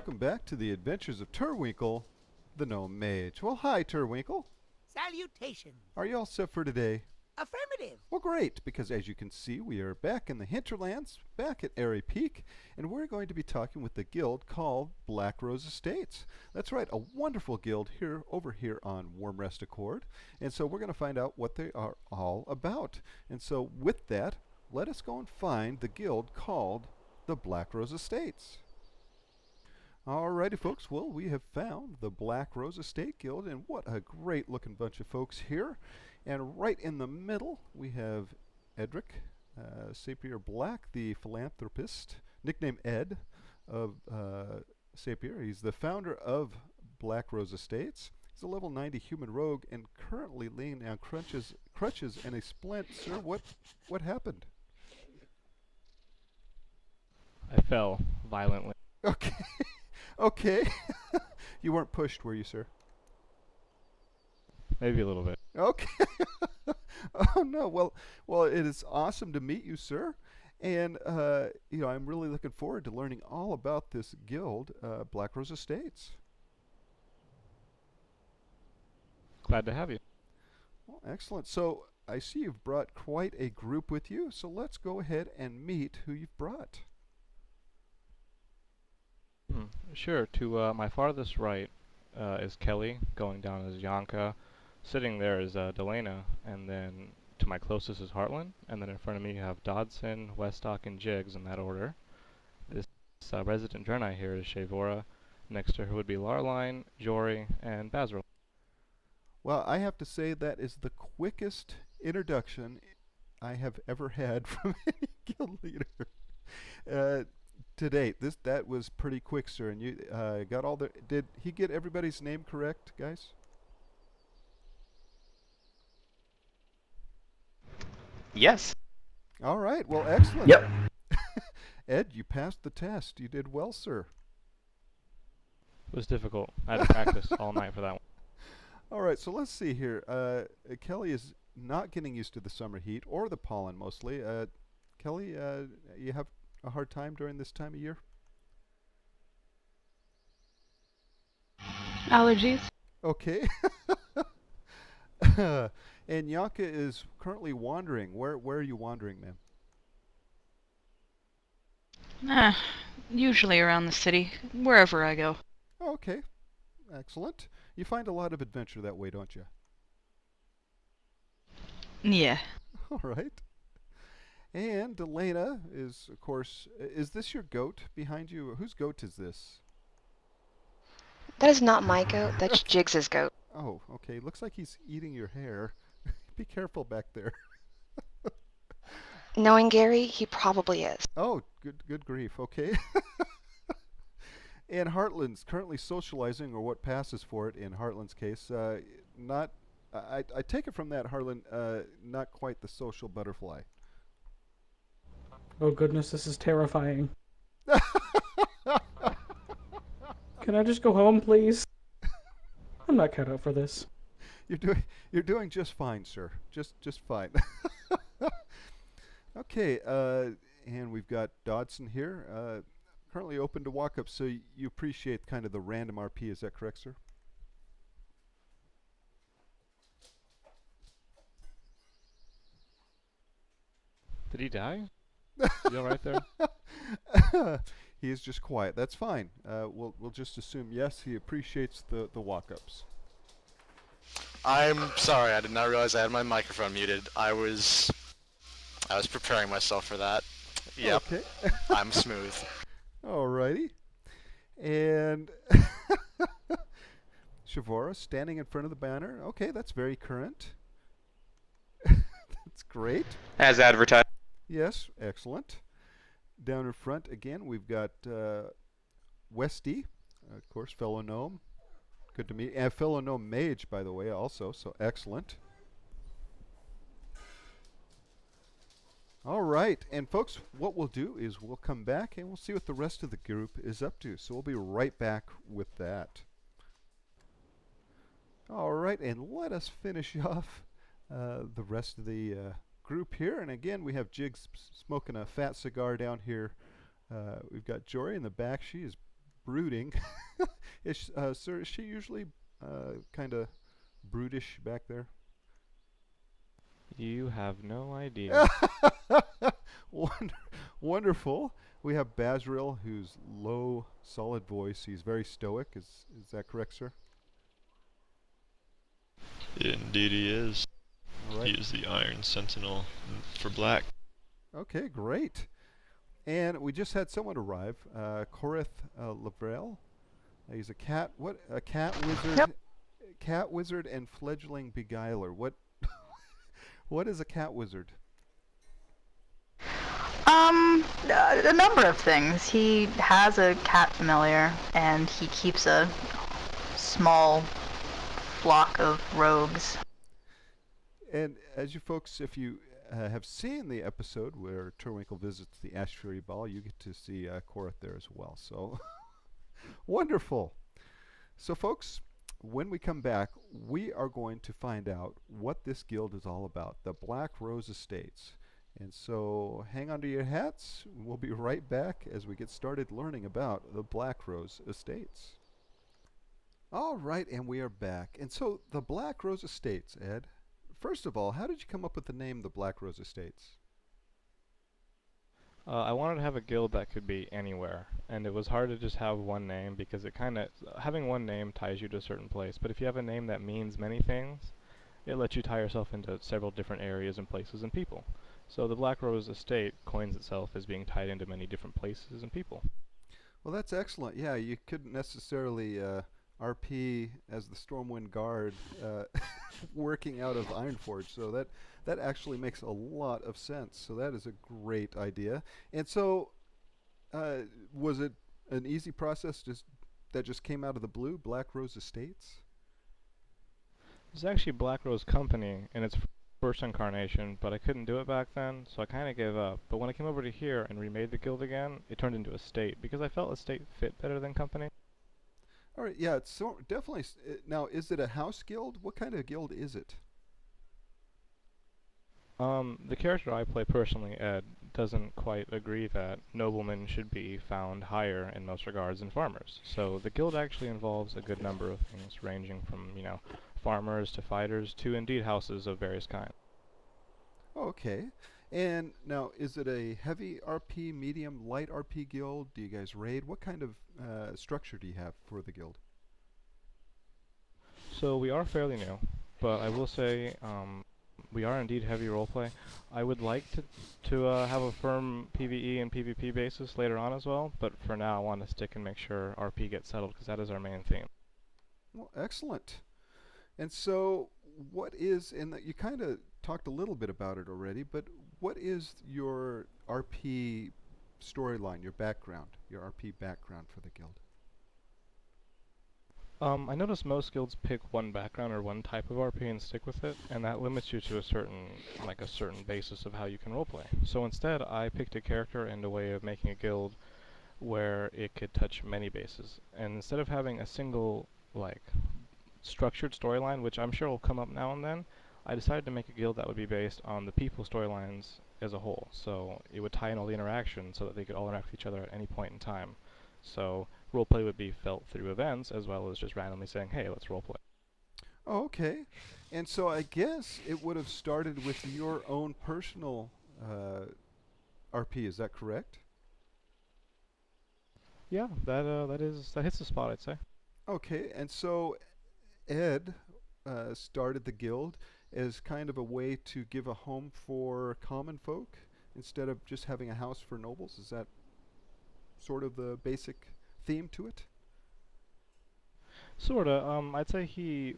welcome back to the adventures of Turwinkle, the Gnome Mage. Well, hi, Turwinkle. Salutations. Are you all set for today? Affirmative. Well, great, because as you can see, we are back in the hinterlands, back at Airy Peak, and we're going to be talking with the guild called Blackrose Estate. That's right, a wonderful guild over here on Warm Rest Accord, and so we're going to find out what they are all about. And so with that, let us go and find the guild called the Blackrose Estates. Alrighty, folks. Well, we have found the Blackrose Estate Guild, and what a great looking bunch of folks here. And right in the middle, we have Edric Sapier Black, the philanthropist, nicknamed Ed of Sapier. He's the founder of Blackrose Estates. He's a level 90 human rogue and currently leaning on crutches and a splint. Sir, what happened? I fell violently. Okay. Okay. You weren't pushed, were you, sir? Maybe a little bit. Okay. Oh no. Well, it is awesome to meet you, sir. And I'm really looking forward to learning all about this guild, Blackrose Estates. Glad to have you. Well, excellent. So I see you've brought quite a group with you. So let's go ahead and meet who you've brought. Sure. To my farthest right is Kelly, going down as Yanka. Sitting there is Delana, and then to my closest is Heartland, and then in front of me you have Dodson, Westock, and Jiggs in that order. This resident Draenei here is Shavora. Next to her would be Larline, Jory, and Bazril. Well, I have to say that is the quickest introduction I have ever had from any guild leader. To date, that was pretty quick, sir. And you got all the. Did he get everybody's name correct, guys? Yes. All right. Well, excellent. Yep. Ed, you passed the test. You did well, sir. It was difficult. I had to practice all night for that one. All right. So let's see here. Kelly is not getting used to the summer heat or the pollen, mostly. Kelly, you have a hard time during this time of year? Allergies. Okay. And Yanka is currently wandering. Where are you wandering, ma'am? Usually around the city, wherever I go. Okay. Excellent. You find a lot of adventure that way, don't you? Yeah. All right. And Delana is, of course, is this your goat behind you? Whose goat is this? That is not my goat. That's Jiggs's goat. Oh, okay. Looks like he's eating your hair. Be careful back there. Knowing Gary, he probably is. Oh, good grief. Okay. And Heartland's currently socializing, or what passes for it in Heartland's case. I take it from that, Heartland, not quite the social butterfly. Oh goodness, this is terrifying. Can I just go home, please? I'm not cut out for this. You're doing just fine, sir. Just fine. Okay, and we've got Dodson here, currently open to walk up. So you appreciate kind of the random RP, is that correct, sir? Did he die? You all right there? He is just quiet. That's fine. We'll just assume yes. He appreciates the walk-ups. I'm sorry, I did not realize I had my microphone muted. I was preparing myself for that. Yep. Okay. I'm smooth. Alrighty. And Shavora standing in front of the banner. Okay, that's very current. That's great. As advertised. Yes, excellent. Down in front again, we've got Westy, of course, fellow gnome. Good to meet, and fellow gnome mage, by the way, also. So excellent. All right, and folks, what we'll do is we'll come back and we'll see what the rest of the group is up to. So we'll be right back with that. All right, and let us finish off the rest of the group here. And again, we have Jiggs smoking a fat cigar down here. We've got Jory in the back. She is brooding. Sir, is she usually kind of brutish back there? You have no idea. Wonder- Wonderful. We have Basriel, who's low, solid voice. He's very stoic. Is that correct, sir? Indeed he is. All right. He is the Iron Sentinel for Black. Okay, great. And we just had someone arrive, Corith Lavrel. He's a cat. What? A cat wizard. Yep. Cat wizard and fledgling beguiler. What? What is a cat wizard? A number of things. He has a cat familiar, and he keeps a small flock of rogues. And as you folks, if you have seen the episode where Turwinkle visits the Ash Fury Ball, you get to see Corith there as well. So wonderful. So folks, when we come back, we are going to find out what this guild is all about, the Blackrose Estates. And so hang on to your hats. We'll be right back as we get started learning about the Blackrose Estates. All right, and we are back. And so the Blackrose Estates, Ed, first of all, how did you come up with the name the Blackrose Estates? I wanted to have a guild that could be anywhere, and it was hard to just have one name because it kind of having one name ties you to a certain place. But if you have a name that means many things, it lets you tie yourself into several different areas and places and people. So the Blackrose Estate coins itself as being tied into many different places and people. Well, that's excellent. Yeah, you couldn't necessarily RP as the Stormwind Guard working out of Ironforge, so that actually makes a lot of sense. So that is a great idea. And so, was it an easy process that just came out of the blue, Blackrose Estates? It's actually Blackrose Company in its first incarnation, but I couldn't do it back then, so I kind of gave up. But when I came over to here and remade the guild again, it turned into Estate because I felt Estate fit better than Company. All right, yeah, it's so definitely. Now, is it a house guild? What kind of guild is it? The character I play personally, Ed, doesn't quite agree that noblemen should be found higher in most regards than farmers. So the guild actually involves a good number of things, ranging from, farmers to fighters to indeed houses of various kinds. Oh, okay. And now, is it a heavy RP, medium, light RP guild? Do you guys raid? What kind of structure do you have for the guild? So we are fairly new, but I will say we are indeed heavy roleplay. I would like to have a firm PvE and PvP basis later on as well, but for now I want to stick and make sure RP gets settled because that is our main theme. Well, excellent. And so, what is, and you kind of talked a little bit about it already, but what is your RP storyline, your background, your RP background for the guild? I notice most guilds pick one background or one type of RP and stick with it, and that limits you to a certain basis of how you can roleplay. So instead, I picked a character and a way of making a guild where it could touch many bases. And instead of having a single, structured storyline, which I'm sure will come up now and then, I decided to make a guild that would be based on the people storylines as a whole. So it would tie in all the interactions so that they could all interact with each other at any point in time. So roleplay would be felt through events as well as just randomly saying, hey, let's roleplay. Oh, okay. And so I guess it would have started with your own personal RP, is that correct? Yeah, that hits the spot, I'd say. Okay, and so Ed started the guild as kind of a way to give a home for common folk instead of just having a house for nobles. Is that sort of the basic theme to it? Sorta. I'd say he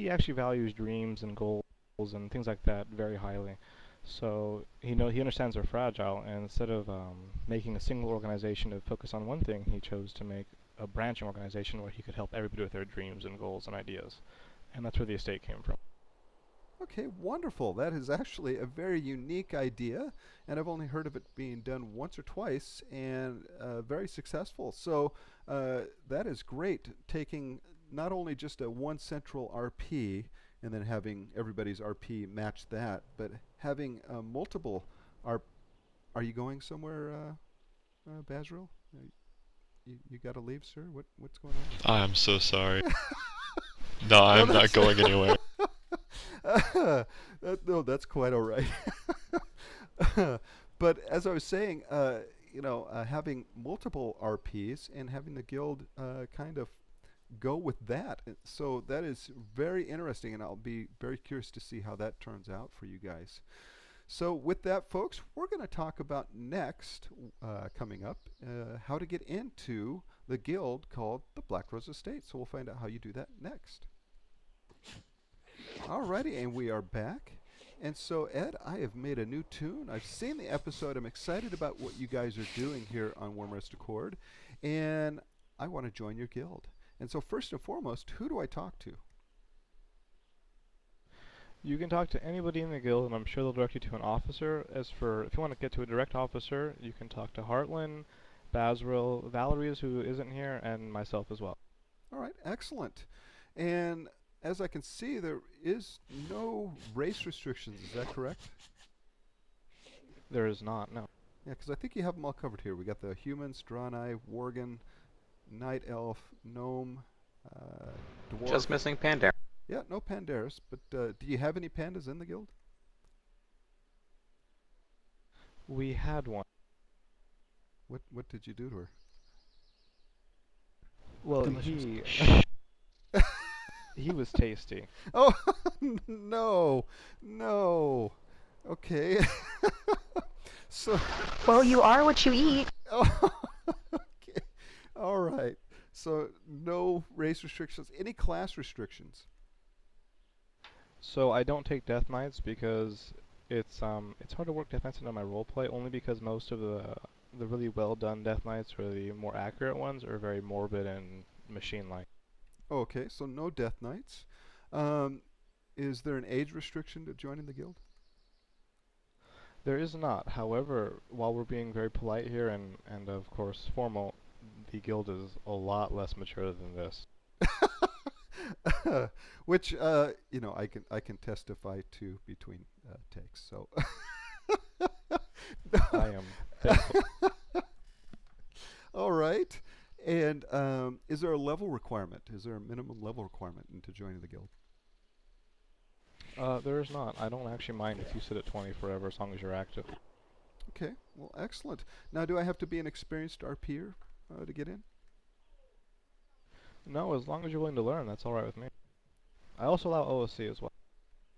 actually values dreams and goals and things like that very highly. So he understands they're fragile, and instead of making a single organization to focus on one thing, he chose to make a branching organization where he could help everybody with their dreams and goals and ideas. And that's where the estate came from. Okay, wonderful. That is actually a very unique idea, and I've only heard of it being done once or twice, and very successful. So that is great, taking not only just a one central RP and then having everybody's RP match that, but having multiple RP. Are you going somewhere, Basriel? You got to leave, sir? What's going on? I'm so sorry. No, I'm not going anywhere. No, that's quite all right. But as I was saying, having multiple RPs and having the guild kind of go with that. So that is very interesting, and I'll be very curious to see how that turns out for you guys. So with that, folks, we're going to talk about next, coming up, how to get into the guild called the Blackrose Estate. So we'll find out how you do that next. Alrighty, and we are back. And so, Ed, I have made a new tune. I've seen the episode. I'm excited about what you guys are doing here on Warm Rest Accord. And I want to join your guild. And so first and foremost, who do I talk to? You can talk to anybody in the guild, and I'm sure they'll direct you to an officer. As for if you want to get to a direct officer, you can talk to Heartland, Basril, Valerie's, who isn't here, and myself as well. All right, excellent. And as I can see, there is no race restrictions. Is that correct? There is not, no. Yeah, because I think you have them all covered here. We got the humans, Draenei, Worgen, Night Elf, Gnome, Dwarf. Just missing Pandaren. Yeah, no Pandaris. But do you have any pandas in the guild? We had one. What did you do to her? Well, Delicious. he was tasty. Oh, no. Okay. So. Well, you are what you eat. Oh, okay. All right. So no race restrictions. Any class restrictions? So I don't take Death Knights because it's hard to work Death Knights into my roleplay, only because most of the really well done Death Knights, or the more accurate ones, are very morbid and machine-like. Okay, so no Death Knights. Is there an age restriction to joining the guild? There is not. However, while we're being very polite here and of course formal, the guild is a lot less mature than this. Which I can testify to between takes. So I am thankful. All right. And is there a level requirement? Is there a minimum level requirement into joining the guild? There is not. I don't actually mind if you sit at 20 forever, as long as you're active. Okay, well, excellent. Now, do I have to be an experienced RPer to get in? No, as long as you're willing to learn, that's all right with me. I also allow OSC as well.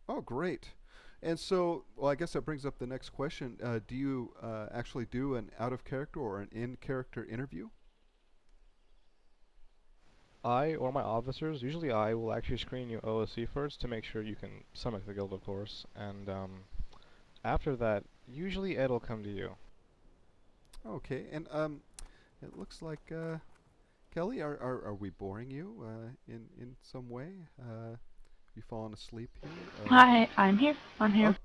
Oh, great. And so, well, I guess that brings up the next question. Do you actually do an out-of-character or an in-character interview? I or my officers, usually I, will actually screen you OSC first to make sure you can stomach the guild, of course. And after that, usually Ed will come to you. Okay, and it looks like Kelly, are we boring you in some way? You fallen asleep here? Hi, I'm here. I'm here.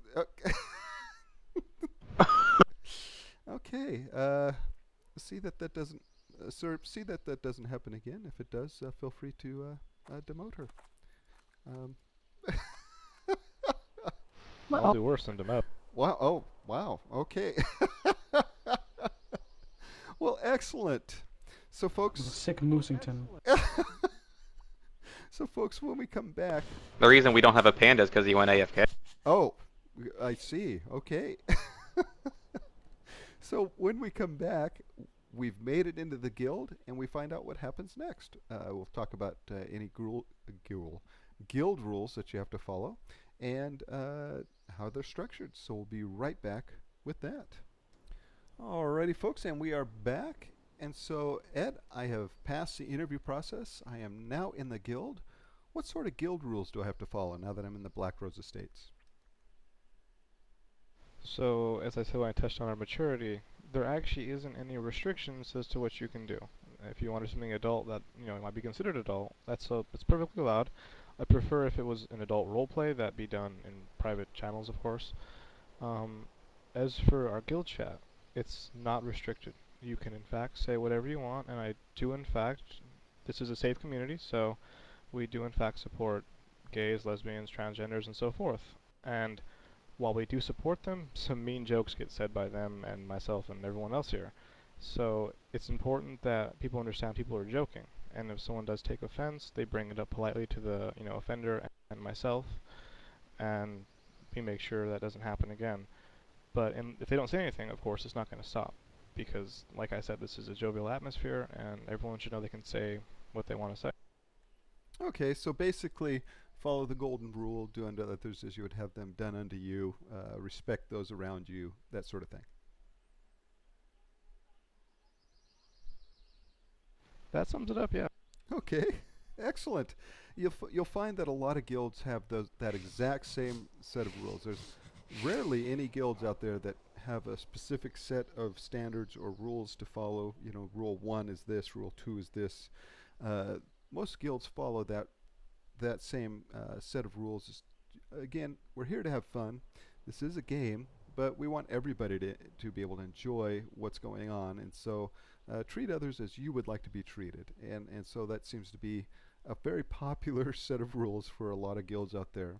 Okay. See that doesn't, sir. See that doesn't happen again. If it does, feel free to demote her. I'll do worse than demote. Wow. Oh, wow. Okay. Well, excellent. So, folks. Sick Moosington. So, folks, when we come back. The reason we don't have a panda is because he went AFK. Oh, I see. Okay. So, when we come back, we've made it into the guild, and we find out what happens next. We'll talk about any guild rules that you have to follow, and how they're structured. So, we'll be right back with that. Alrighty, folks, and we are back. And so, Ed, I have passed the interview process. I am now in the guild. What sort of guild rules do I have to follow now that I'm in the Blackrose Estates? So, as I said when I touched on our maturity, there actually isn't any restrictions as to what you can do. If you wanted something adult that might be considered adult, it's perfectly allowed. I prefer if it was an adult roleplay, that be done in private channels, of course. As for our guild chat, it's not restricted. You can in fact say whatever you want, and I do in fact, this is a safe community, so we do in fact support gays, lesbians, transgenders, and so forth. And while we do support them, some mean jokes get said by them and myself and everyone else here. So it's important that people understand people are joking, and if someone does take offense, they bring it up politely to the offender and myself, and we make sure that doesn't happen again. But if they don't say anything, of course, it's not going to stop, because, like I said, this is a jovial atmosphere, and everyone should know they can say what they want to say. Okay, so basically, follow the golden rule, do unto others as you would have them done unto you, respect those around you, that sort of thing. That sums it up, yeah. Okay, excellent. You'll find that a lot of guilds have that exact same set of rules. There's rarely any guilds out there that have a specific set of standards or rules to follow. You know, rule 1 is this, rule 2 is this. Most guilds follow that same set of rules. Again, we're here to have fun. This is a game, but we want everybody to be able to enjoy what's going on, and so treat others as you would like to be treated. And so that seems to be a very popular set of rules for a lot of guilds out there.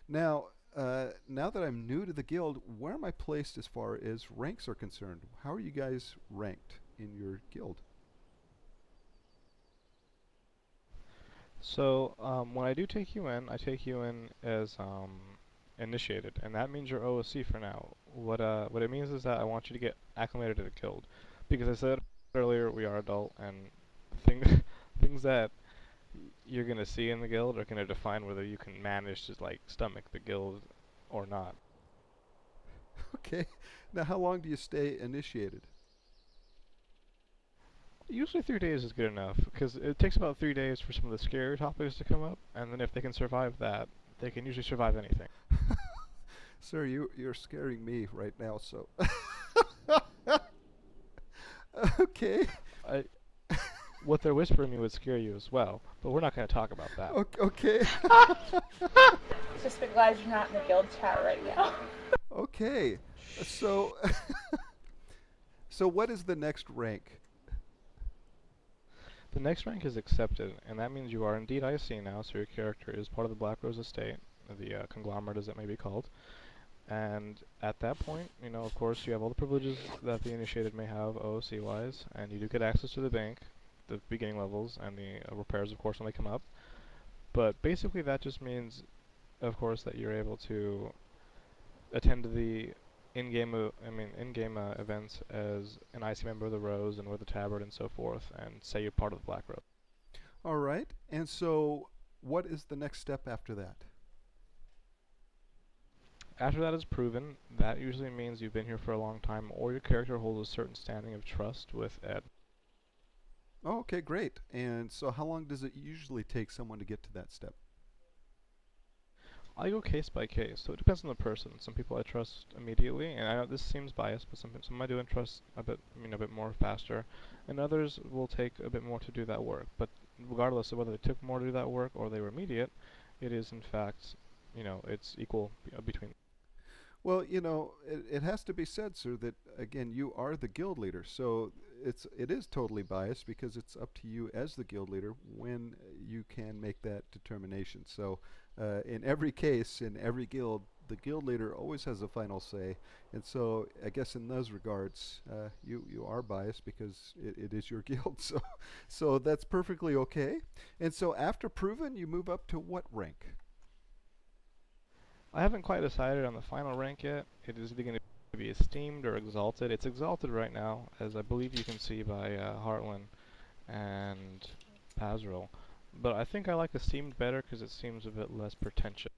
Now, now that I'm new to the guild, where am I placed as far as ranks are concerned? How are you guys ranked in your guild? So when I do take you in, I take you in as initiated, and that means you're OOC for now. What it means is that I want you to get acclimated to the guild, because I said earlier we are adult, and things that you're gonna see in the guild are gonna define whether you can manage to like stomach the guild or not. Okay. Now, how long do you stay initiated? Usually 3 days is good enough, because it takes about 3 days for some of the scary topics to come up, and then if they can survive that, they can usually survive anything. Sir, you're scaring me right now, so... Okay. What they're whispering me would scare you as well, but we're not going to talk about that. Okay. Just be glad you're not in the guild chat right now. Okay. So... So what is the next rank? The next rank is accepted, and that means you are indeed IC now, so your character is part of the Blackrose Estate, the conglomerate as it may be called. And at that point, of course, you have all the privileges that the initiated may have OOC-wise, and you do get access to the bank, the beginning levels, and the repairs, of course, when they come up. But basically that just means, of course, that you're able to attend to the in-game events as an IC member of the Rose and with the Tabard and so forth, and say you're part of the Blackrose. All right. And so what is the next step after that? After that is proven, that usually means you've been here for a long time, or your character holds a certain standing of trust with Ed. Oh, okay, great. And so how long does it usually take someone to get to that step? I go case by case, so it depends on the person. Some people I trust immediately, and I know this seems biased, but some I do trust a bit more faster, and others will take a bit more to do that work. But regardless of whether they took more to do that work or they were immediate, it is in fact, it's equal between. Well, it has to be said, sir, that again you are the guild leader, so it is totally biased because it's up to you as the guild leader when you can make that determination. So in every case, in every guild, the guild leader always has a final say, and so I guess in those regards, you are biased because it is your guild. So that's perfectly okay. And so after proven, you move up to what rank? I haven't quite decided on the final rank yet. It is either going to be esteemed or exalted. It's exalted right now, as I believe you can see by Heartland and Pazril. But I think I like esteemed better because it seems a bit less pretentious.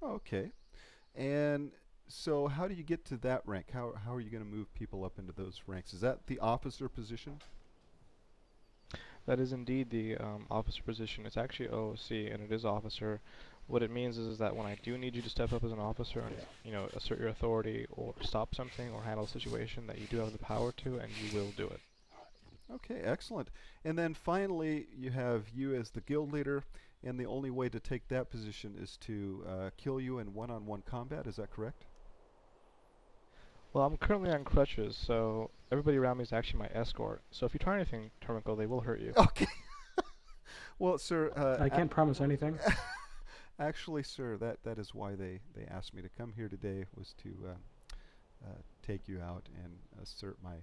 Okay. And so how do you get to that rank? How are you going to move people up into those ranks? Is that the officer position? That is indeed the officer position. It's actually OOC, and it is officer. What it means is that when I do need you to step up as an officer and assert your authority or stop something or handle a situation, that you do have the power to, and you will do it. Okay, excellent. And then finally, you have you as the guild leader, and the only way to take that position is to kill you in one-on-one combat. Is that correct? Well, I'm currently on crutches, so everybody around me is actually my escort. So if you try anything, Turwinkle, they will hurt you. Okay. Well, sir, I can't promise anything. Actually, sir, that is why they asked me to come here today, was to take you out and assert my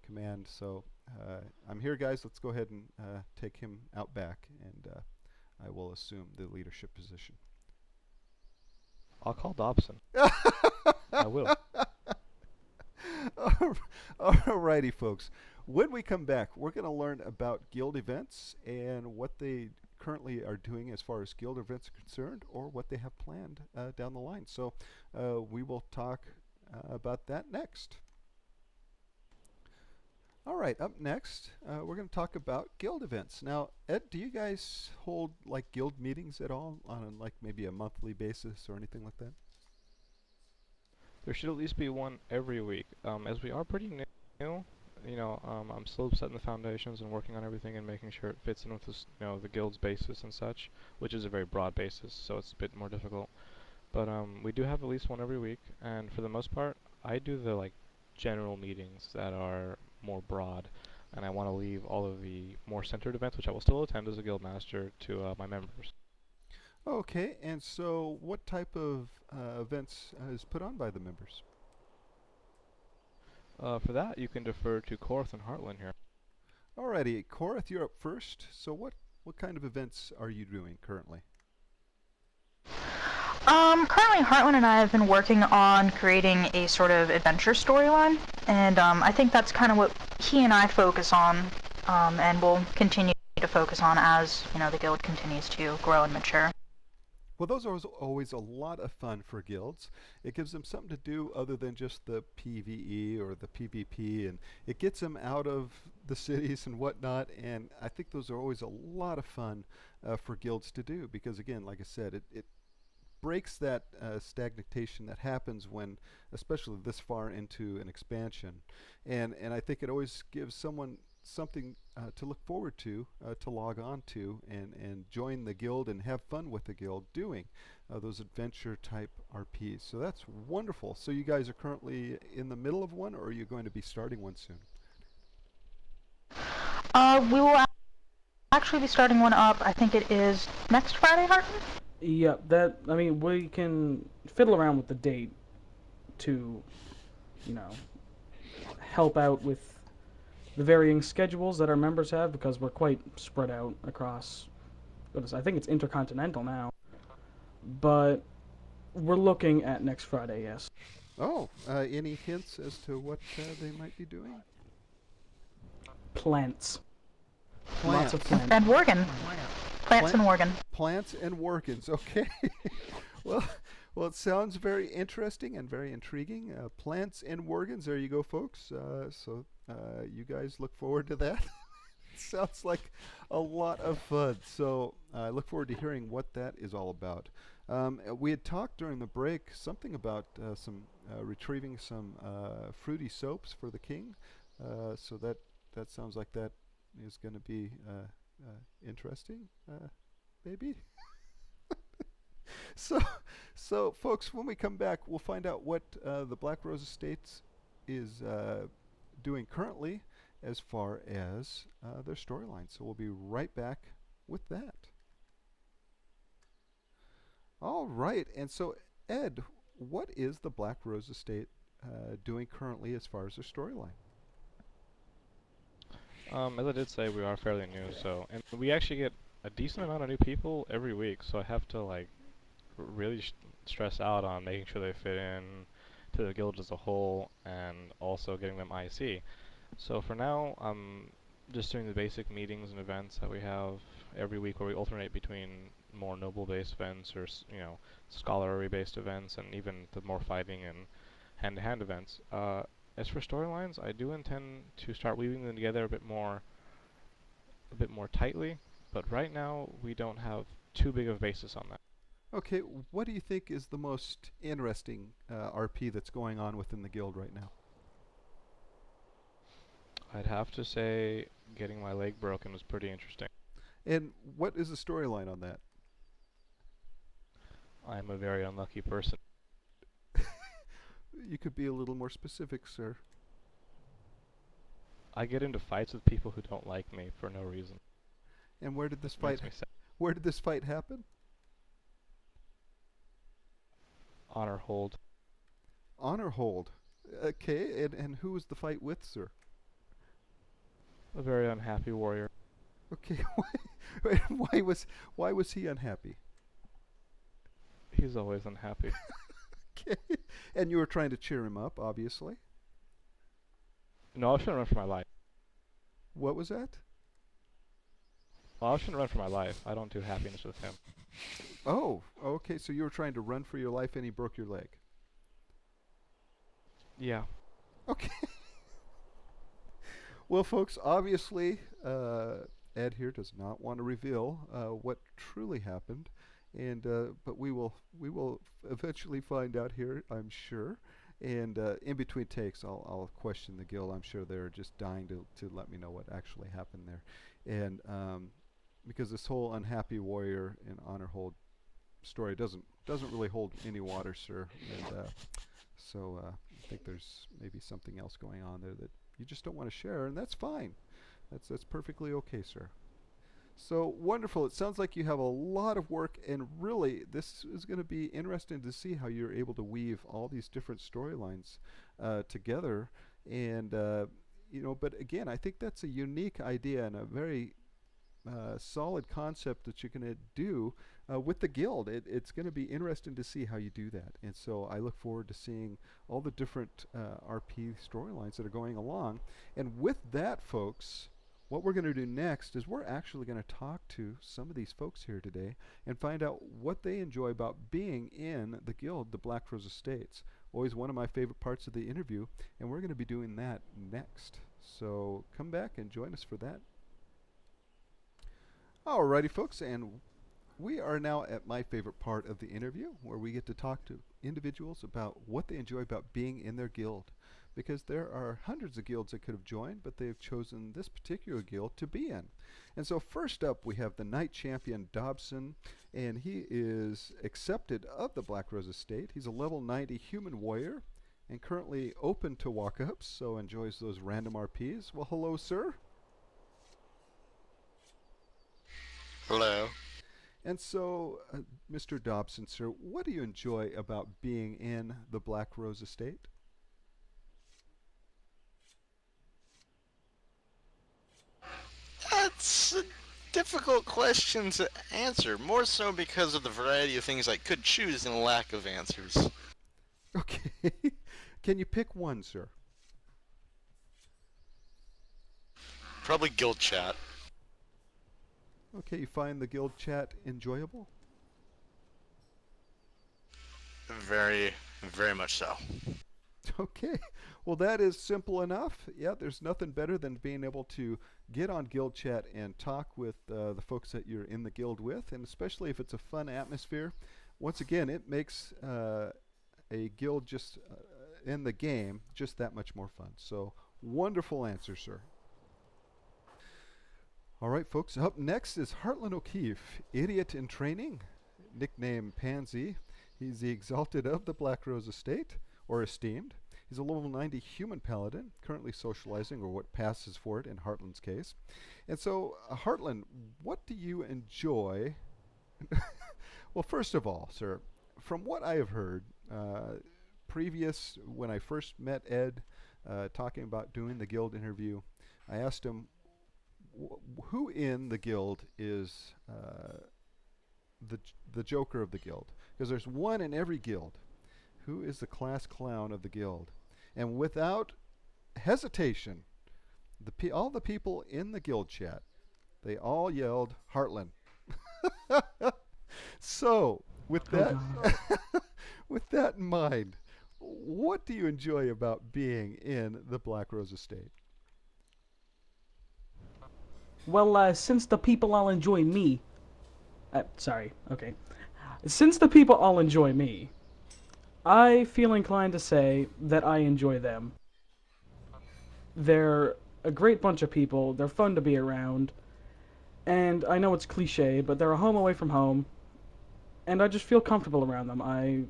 command. So I'm here, guys. Let's go ahead and take him out back, and I will assume the leadership position. I'll call Dobson. I will. Alrighty, folks. When we come back, we're going to learn about guild events and what they currently are doing as far as guild events are concerned, or what they have planned down the line. So we will talk about that next. All right, up next, we're going to talk about guild events. Now, Ed, do you guys hold like guild meetings at all on like maybe a monthly basis or anything like that? There should at least be one every week. As we are pretty new, I'm still setting the foundations and working on everything and making sure it fits in with this, the guild's basis and such, which is a very broad basis, so it's a bit more difficult. But we do have at least one every week, and for the most part, I do the like general meetings that are more broad, and I want to leave all of the more centered events, which I will still attend as a guild master, to my members. Okay, and so what type of events is put on by the members? For that, you can defer to Korth and Heartland here. Alrighty, Korth, you're up first. So what kind of events are you doing currently? Currently Heartland and I have been working on creating a sort of adventure storyline, and I think that's kind of what he and I focus on, and will continue to focus on as, the guild continues to grow and mature. Well, those are always a lot of fun for guilds. It gives them something to do other than just the PvE or the PvP, and it gets them out of the cities and whatnot, and I think those are always a lot of fun for guilds to do, because again, like I said, it breaks that stagnation that happens when, especially this far into an expansion, and I think it always gives someone something to look forward to log on to, and join the guild and have fun with the guild doing those adventure type RPs. So that's wonderful. So you guys are currently in the middle of one, or are you going to be starting one soon? We will actually be starting one up. I think it is next Friday, Heartland? Yeah, we can fiddle around with the date to, help out with the varying schedules that our members have, because we're quite spread out across, I think it's intercontinental now, but we're looking at next Friday, yes. Oh, any hints as to what they might be doing? Plants. Plants. Lots of plants. And Worgen. Plants and Worgen. Plants and Worgens, okay. well, it sounds very interesting and very intriguing. Plants and Worgens, there you go, folks. So you guys look forward to that. Sounds like a lot of fun. So I look forward to hearing what that is all about. We had talked during the break something about some retrieving some fruity soaps for the king. So that sounds like that is going to be interesting, maybe. So folks, when we come back, we'll find out what the Blackrose Estate is doing currently as far as their storyline. So we'll be right back with that. All right, and so Ed, what is the Blackrose Estate doing currently as far as their storyline? As I did say, we are fairly new, and we actually get a decent amount of new people every week, so I have to really stress out on making sure they fit in to the guild as a whole, and also getting them IC. So for now, I'm just doing the basic meetings and events that we have every week, where we alternate between more noble-based events or scholarly-based events, and even the more fighting and hand-to-hand events. As for storylines, I do intend to start weaving them together a bit more tightly, but right now we don't have too big of a basis on that. Okay, what do you think is the most interesting RP that's going on within the guild right now? I'd have to say getting my leg broken was pretty interesting. And what is the storyline on that? I'm a very unlucky person. You could be a little more specific, sir. I get into fights with people who don't like me for no reason. And where did this fight happen? Honor hold. Honor hold. Okay, and who was the fight with, sir? A very unhappy warrior. Okay, why was he unhappy? He's always unhappy. Okay, and you were trying to cheer him up, obviously. No, I shouldn't run for my life. What was that? Well, I shouldn't run for my life. I don't do happiness with him. Oh, okay, so you were trying to run for your life and he broke your leg. Yeah. Okay. Well, folks, obviously, Ed here does not want to reveal what truly happened, and but we will eventually find out here, I'm sure. And in between takes, I'll question the guild. I'm sure they're just dying to let me know what actually happened there, and because this whole unhappy warrior and honor hold story doesn't really hold any water, sir. And so I think there's maybe something else going on there that you just don't want to share, and that's fine. That's perfectly okay, sir. So wonderful. It sounds like you have a lot of work, and really this is going to be interesting to see how you're able to weave all these different storylines together. And but again, I think that's a unique idea and a very solid concept that you're going to do with the guild. It's going to be interesting to see how you do that, and so I look forward to seeing all the different RP storylines that are going along. And with that, folks, what we're going to do next is we're actually going to talk to some of these folks here today and find out what they enjoy about being in the guild, the Blackrose Estates. Always one of my favorite parts of the interview, and we're going to be doing that next. So come back and join us for that. Alrighty, folks, and we are now at my favorite part of the interview, where we get to talk to individuals about what they enjoy about being in their guild. Because there are hundreds of guilds that could have joined, but they've chosen this particular guild to be in. And so first up, we have the Knight Champion Dobson, and he is accepted of the Blackrose Estate. He's a level 90 human warrior, and currently open to walk-ups, so enjoys those random RPs. Well, hello, sir. Hello. And so, Mr. Dobson, sir, what do you enjoy about being in the Blackrose Estate? That's a difficult question to answer, more so because of the variety of things I could choose and lack of answers. Okay. Can you pick one, sir? Probably guild chat. Okay, you find the guild chat enjoyable? Very, very much so. Okay, well that is simple enough. Yeah, there's nothing better than being able to get on guild chat and talk with the folks that you're in the guild with, and especially if it's a fun atmosphere. Once again, it makes a guild just in the game just that much more fun. So wonderful answer, sir. All right, folks, up next is Hartland O'Keefe, idiot in training, nickname Pansy. He's the exalted of the Blackrose Estate, or esteemed. He's a level 90 human paladin, currently socializing, or what passes for it in Hartland's case. And so, Hartland, what do you enjoy? Well, first of all, sir, from what I have heard, when I first met Ed, talking about doing the guild interview, I asked him, who in the guild is the joker of the guild? Because there's one in every guild. Who is the class clown of the guild? And without hesitation, all the people in the guild chat, they all yelled Hartland. So, with that, with that in mind, what do you enjoy about being in the Blackrose Estate? Well, since the people all enjoy me... okay. Since the people all enjoy me, I feel inclined to say that I enjoy them. They're a great bunch of people, they're fun to be around, and I know it's cliche, but they're a home away from home, and I just feel comfortable around them.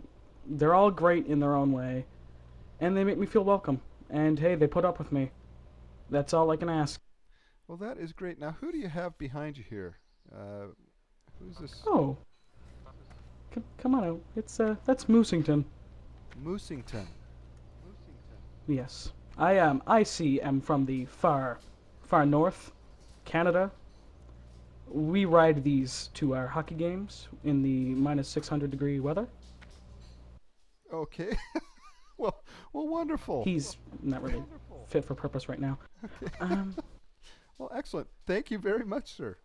They're all great in their own way, and they make me feel welcome, and hey, they put up with me. That's all I can ask. Well, that is great. Now, who do you have behind you here? Who's this? Oh. Come on out. It's, that's Moosington. Moosington. Yes. I am from the far far north, Canada. We ride these to our hockey games in the minus 600 degree weather. Okay. well, wonderful. He's not really fit for purpose right now. Okay. Um, Well, excellent. Thank you very much, sir.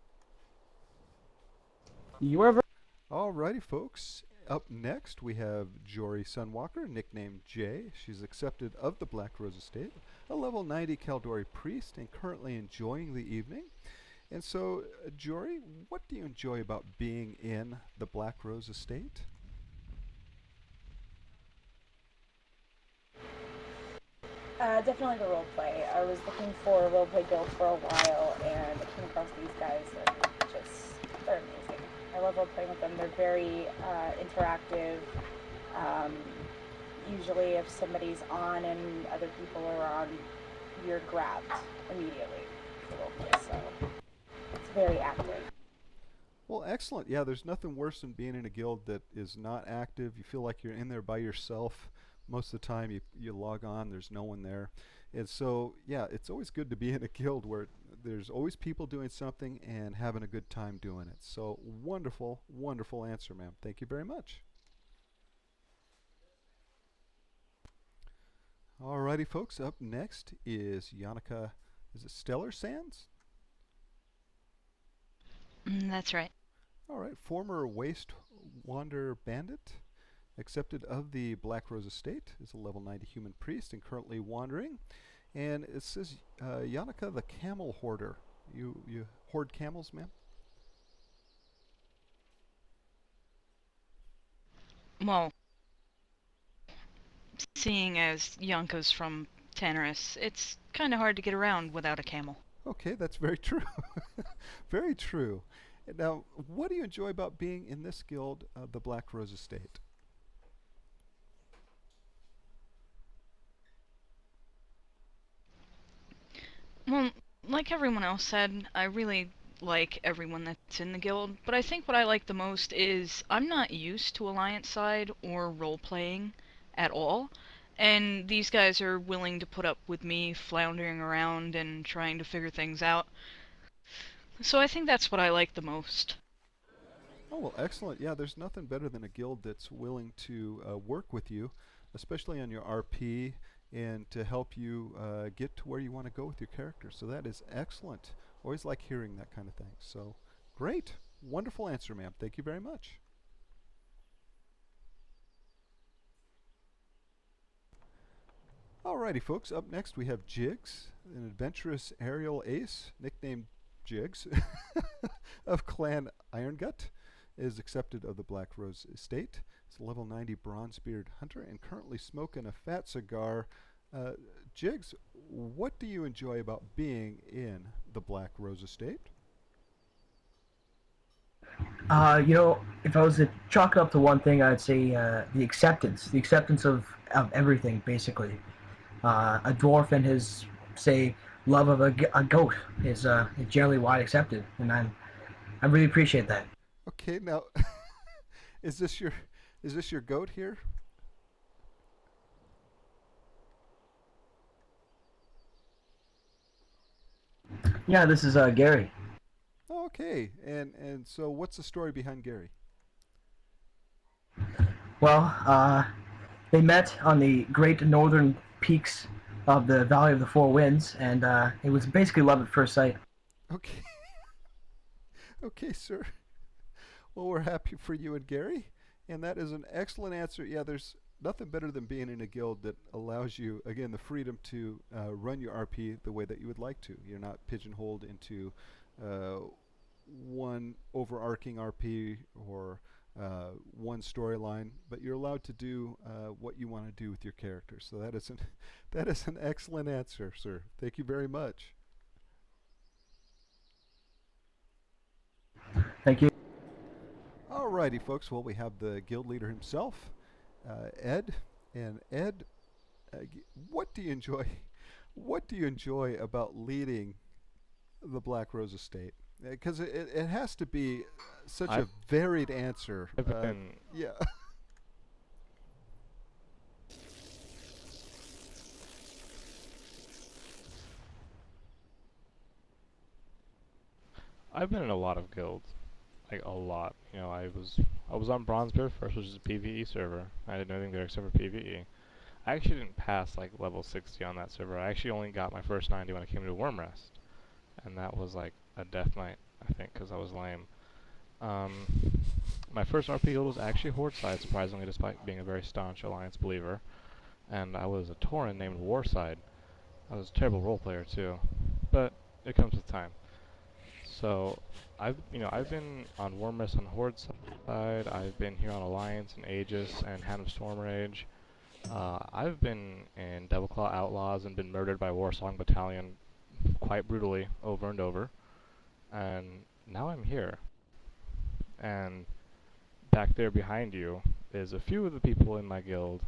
you are very Alrighty, folks. Up next, we have Jory Sunwalker, nicknamed Jay. She's accepted of the Blackrose Estate, a level 90 Kaldori priest, and currently enjoying the evening. And so, Jory, what do you enjoy about being in the Blackrose Estate? Definitely the role play. I was looking for a role play guild for a while, and I came across these guys, and they're amazing. I love role playing with them. They're very interactive. Usually, if somebody's on and other people are on, you're grabbed immediately for role play. So it's very active. Well, excellent. Yeah, there's nothing worse than being in a guild that is not active. You feel like you're in there by yourself. Most of the time you log on, there's no one there. And so, yeah, it's always good to be in a guild where there's always people doing something and having a good time doing it. So, wonderful, wonderful answer, ma'am. Thank you very much. Alrighty, folks, up next is Yannicka, is it Stellar Sands? That's right. Alright, former Waste Wander Bandit. Accepted of the Blackrose Estate, is a level 90 human priest and currently wandering. And it says Yannicka the Camel Hoarder. You hoard camels, ma'am? Well, seeing as Yanko's from Tannerus, it's kind of hard to get around without a camel. Okay, that's very true. Very true. Now, what do you enjoy about being in this guild, the Blackrose Estate? Well, like everyone else said, I really like everyone that's in the guild, but I think what I like the most is I'm not used to Alliance side or role-playing at all, and these guys are willing to put up with me floundering around and trying to figure things out. So I think that's what I like the most. Oh, well, excellent. Yeah, there's nothing better than a guild that's willing to work with you, especially on your RP, and to help you get to where you want to go with your character. So that is excellent. Always like hearing that kind of thing. So great. Wonderful answer, ma'am. Thank you very much. Alrighty, folks. Up next we have Jigs, an adventurous aerial ace, nicknamed Jigs, of Clan Irongut, is accepted of the Blackrose Estate. He's a level 90 Bronzebeard hunter and currently smoking a fat cigar. Jigs, what do you enjoy about being in the Blackrose Estate? If I was to chalk it up to one thing, I'd say the acceptance of everything, basically. A dwarf and his, say, love of a goat is generally wide accepted, and I really appreciate that. Okay, now, is this your goat here? Yeah, this is Gary. Okay, and so what's the story behind Gary? Well, they met on the great northern peaks of the Valley of the Four Winds, and it was basically love at first sight. Okay. Okay, sir. Well, we're happy for you and Gary, and that is an excellent answer. Yeah, there's nothing better than being in a guild that allows you, again, the freedom to run your RP the way that you would like to. You're not pigeonholed into one overarching RP or one storyline, but you're allowed to do what you want to do with your character. So that is an excellent answer, sir. Thank you very much. Thank you. Alrighty, folks. Well, we have the guild leader himself, Ed. And Ed, what do you enjoy? What do you enjoy about leading the Blackrose Estate? Because it has to be such a varied answer. Yeah. I've been in a lot of guilds, like a lot. You know, I was on Bronzebeard first, which is a PvE server. I didn't know anything there except for PvE. I actually didn't pass like level 60 on that server. I actually only got my first 90 when I came to Wormrest, and that was like a death knight, I think, because I was lame. My first RP guild was actually Horde side, surprisingly, despite being a very staunch Alliance believer. And I was a Tauren named Warside. I was a terrible role player too, but it comes with time. So I've been on Wormrest on Horde side. I've been here on Alliance and Aegis and Hand of Stormrage. I've been in Devilclaw Outlaws and been murdered by Warsong Battalion quite brutally over and over. And now I'm here. And back there behind you is a few of the people in my guild,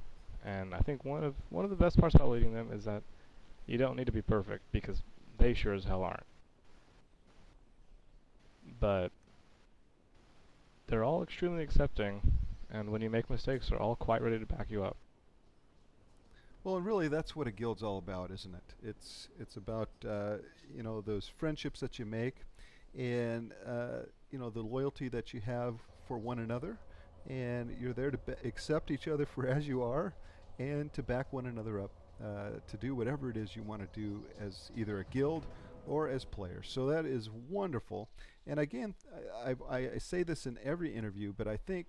and I think one of the best parts about leading them is that you don't need to be perfect, because they sure as hell aren't. But they're all extremely accepting, and when you make mistakes, they're all quite ready to back you up. Well, and really, that's what a guild's all about, isn't it? It's about you know, those friendships that you make, and you know, the loyalty that you have for one another, and you're there to accept each other for as you are, and to back one another up to do whatever it is you want to do as either a guild or as players. So that is wonderful. And again, I say this in every interview, but I think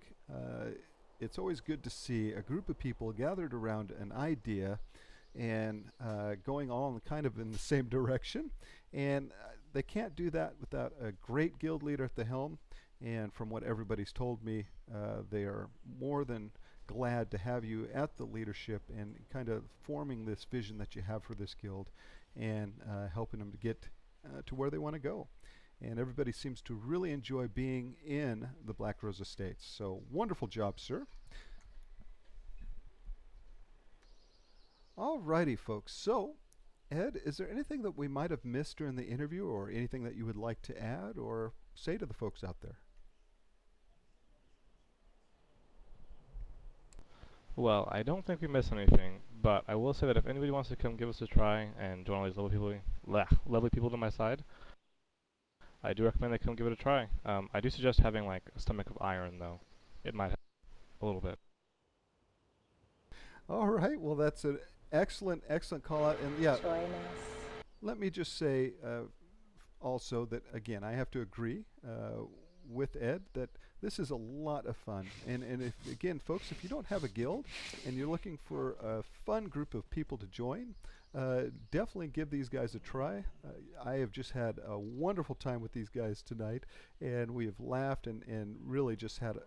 it's always good to see a group of people gathered around an idea and going all kind of in the same direction. And they can't do that without a great guild leader at the helm. And from what everybody's told me, they are more than glad to have you at the leadership and kind of forming this vision that you have for this guild, and helping them to get to where they want to go. And everybody seems to really enjoy being in the Blackrose Estates. So wonderful job, sir. Alrighty, folks. So, Ed, is there anything that we might have missed during the interview, or anything that you would like to add or say to the folks out there? Well, I don't think we missed anything, but I will say that if anybody wants to come give us a try and join all these lovely people to my side, I do recommend they come give it a try. I do suggest having like a stomach of iron, though. It might help a little bit. All right. Well, that's an excellent call out. And yeah, Join let me just say also that, again, I have to agree with Ed that this is a lot of fun. And if, again, folks, if you don't have a guild and you're looking for a fun group of people to join, definitely give these guys a try. I have just had a wonderful time with these guys tonight, and we have laughed and really just had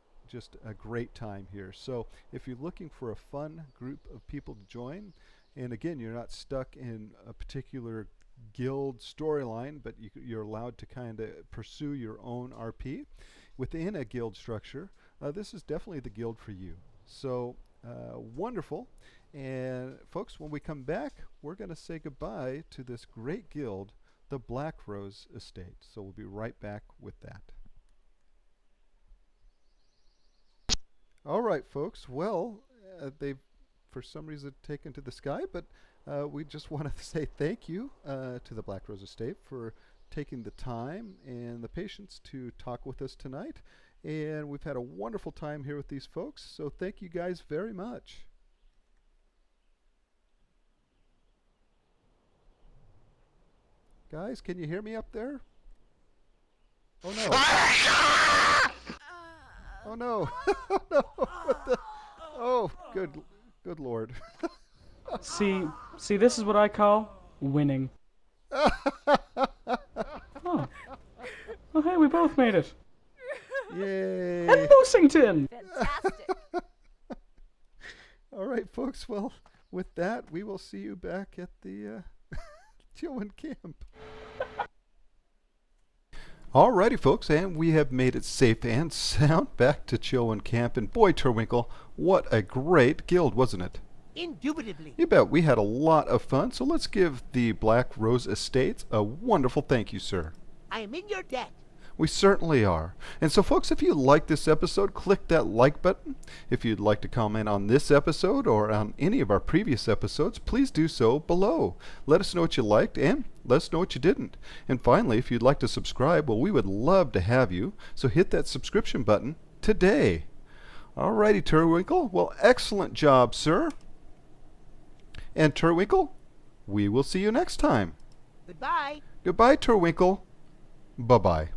a great time here. So if you're looking for a fun group of people to join, and again, you're not stuck in a particular guild storyline, but you're allowed to kind of pursue your own RP within a guild structure, this is definitely the guild for you. So wonderful. And folks, when we come back, we're going to say goodbye to this great guild, the Blackrose Estate. So we'll be right back with that. All right, folks. Well, they've for some reason taken to the sky, but we just want to say thank you to the Blackrose Estate for taking the time and the patience to talk with us tonight. And we've had a wonderful time here with these folks, so thank you guys very much. Guys, can you hear me up there? Oh no. Oh no. Oh no. What the? Oh, good Lord. See, this is what I call winning. Oh, hey, we both made it. Yay! And Boosington! Fantastic. All right, folks. Well, with that, we will see you back at the Chillwin camp. Alrighty, folks, and we have made it safe and sound back to Chillwin camp. And boy, Turwinkle, what a great guild, wasn't it? Indubitably. You bet. We had a lot of fun, so let's give the Blackrose Estates a wonderful thank you, sir. I am in your debt. We certainly are. And so, folks, if you like this episode, click that like button. If you'd like to comment on this episode or on any of our previous episodes, please do so below. Let us know what you liked and let us know what you didn't. And finally, if you'd like to subscribe, well, we would love to have you. So hit that subscription button today. Alrighty, Turwinkle. Well, excellent job, sir. And Turwinkle, we will see you next time. Goodbye. Goodbye, Turwinkle. Bye-bye.